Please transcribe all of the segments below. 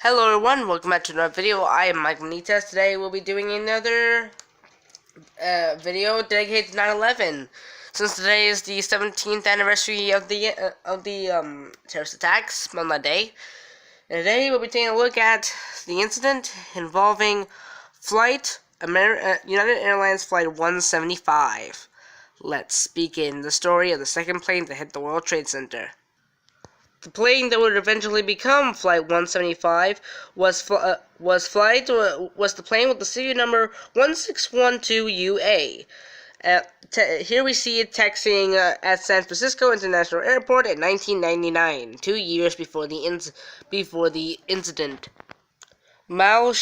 Hello everyone, welcome back to another video. I am Mike Manitas. Today we'll be doing another video dedicated to 9/11. Since today is the 17th anniversary of the terrorist attacks on that day. And today we'll be taking a look at the incident involving United Airlines Flight 175. Let's begin the story of the second plane that hit the World Trade Center. The plane that would eventually become Flight 175 was the plane with the serial number 1612UA. Here we see it taxiing at San Francisco International Airport in 1999, 2 years before the incident. Mal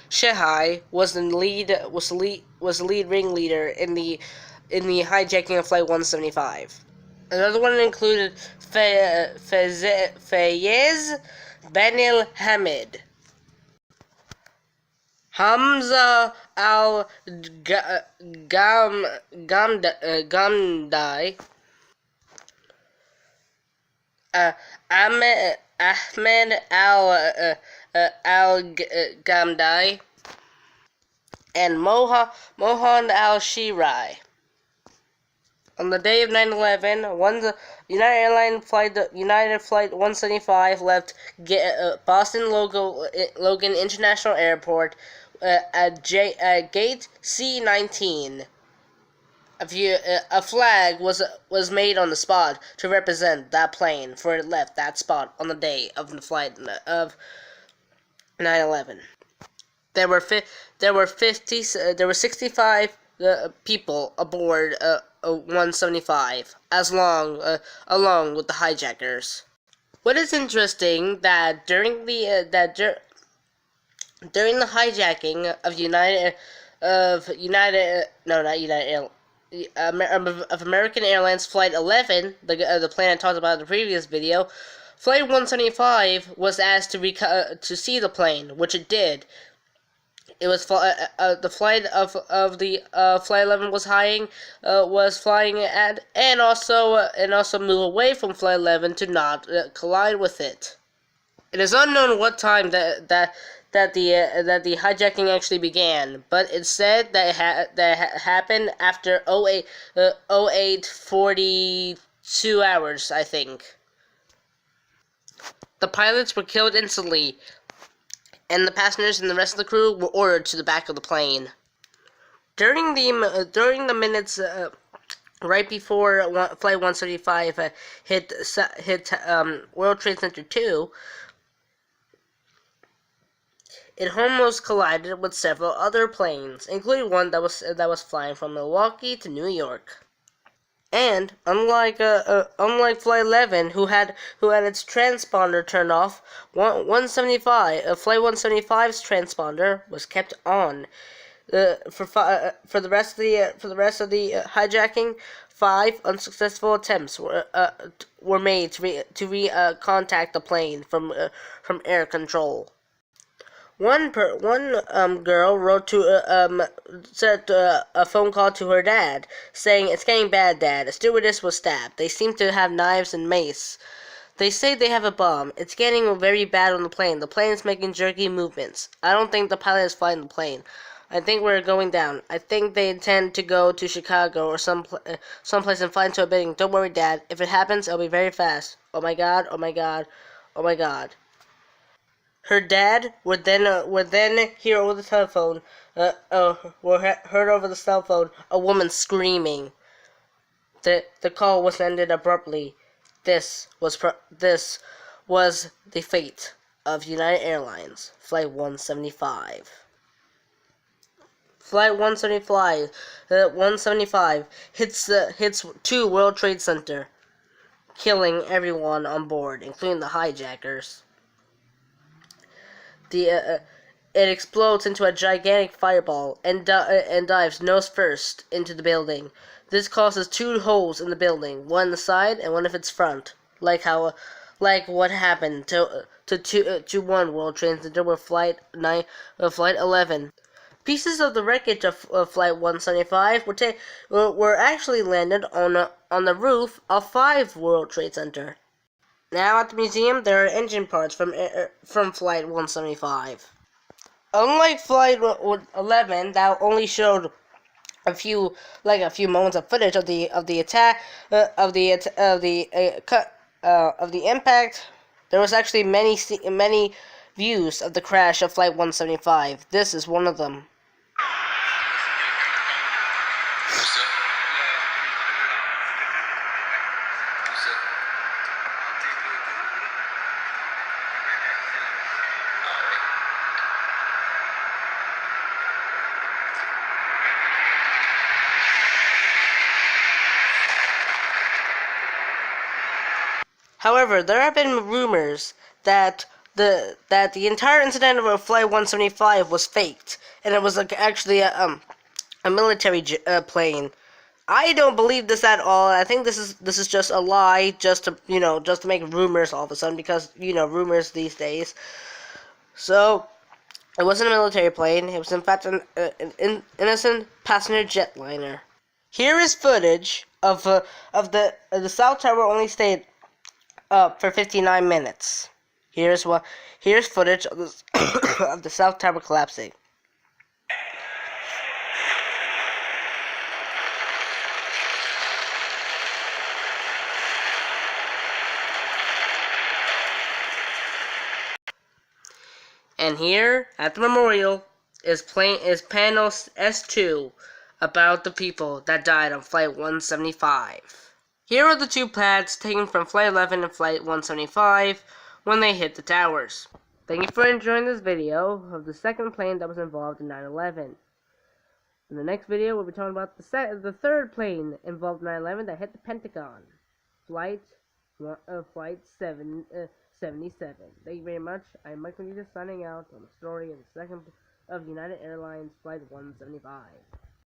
Shehai was the lead ringleader in the hijacking of Flight 175. Another one included Fayez Benil Hamid, Hamza al-Gamdai, Ahmed al-Gamdai, and Mohan al-Shirai. On the day of 9/11, United Airlines Flight 175 left Boston Logan International Airport at gate C-19. A flag was made on the spot to represent that plane, for it left that spot on the day of the flight of 9/11. There were 65 people aboard 175, along with the hijackers. What is interesting that during the hijacking of American Airlines Flight 11, the plane I talked about in the previous video, Flight 175 was asked to see the plane, which it did. It was the flight of the Flight 11 was flying at, and also move away from Flight 11 to not collide with it. It is unknown what time that the hijacking actually began, but it's said that it happened after 08:42 hours, I think. The pilots were killed instantly, and the passengers and the rest of the crew were ordered to the back of the plane. During the minutes right before Flight 175 hit World Trade Center 2, it almost collided with several other planes, including one that was flying from Milwaukee to New York. And unlike Flight 11, who had its transponder turned off, Flight 175's transponder was kept on. For the rest of the hijacking, 5 unsuccessful attempts were made to contact the plane from air control. One girl wrote sent a phone call to her dad, saying, "It's getting bad, Dad. A stewardess was stabbed. They seem to have knives and mace. They say they have a bomb. It's getting very bad on the plane. The plane is making jerky movements. I don't think the pilot is flying the plane. I think we're going down. I think they intend to go to Chicago or someplace and fly into a building. Don't worry, Dad. If it happens, it'll be very fast. Oh my God! Oh my God! Oh my God!" Her dad would then hear over the telephone, heard over the cell phone, a woman screaming. The call was ended abruptly. This was the fate of United Airlines Flight 175. Flight 175 hits 2 World Trade Center, killing everyone on board, including the hijackers. It explodes into a gigantic fireball and dives nose first into the building. This causes 2 holes in the building, one in the side and one of its front, like what happened to one World Trade Center with Flight 11. Pieces of the wreckage of Flight 175 were actually landed on the roof of 5 World Trade Center. Now at the museum, there are engine parts from Flight 175. Unlike Flight 11, that only showed a few moments of footage of the attack of the impact. There was actually many views of the crash of Flight 175. This is one of them. However, there have been rumors that the entire incident of Flight 175 was faked, and it was actually a military plane. I don't believe this at all. I think this is just a lie, just to make rumors all of a sudden, because rumors these days. So it wasn't a military plane. It was in fact an innocent passenger jetliner. Here is footage of the South Tower only stayed up for 59 minutes. Here's footage of of the South Tower collapsing. And here at the memorial is panel S2 about the people that died on Flight 175. Here are the two pads taken from Flight 11 and Flight 175 when they hit the towers. Thank you for enjoying this video of the second plane that was involved in 9/11. In the next video, we'll be talking about the third plane involved in 9/11 that hit the Pentagon. Flight 77. Thank you very much. I'm Michael, signing out on the story of the second of United Airlines Flight 175.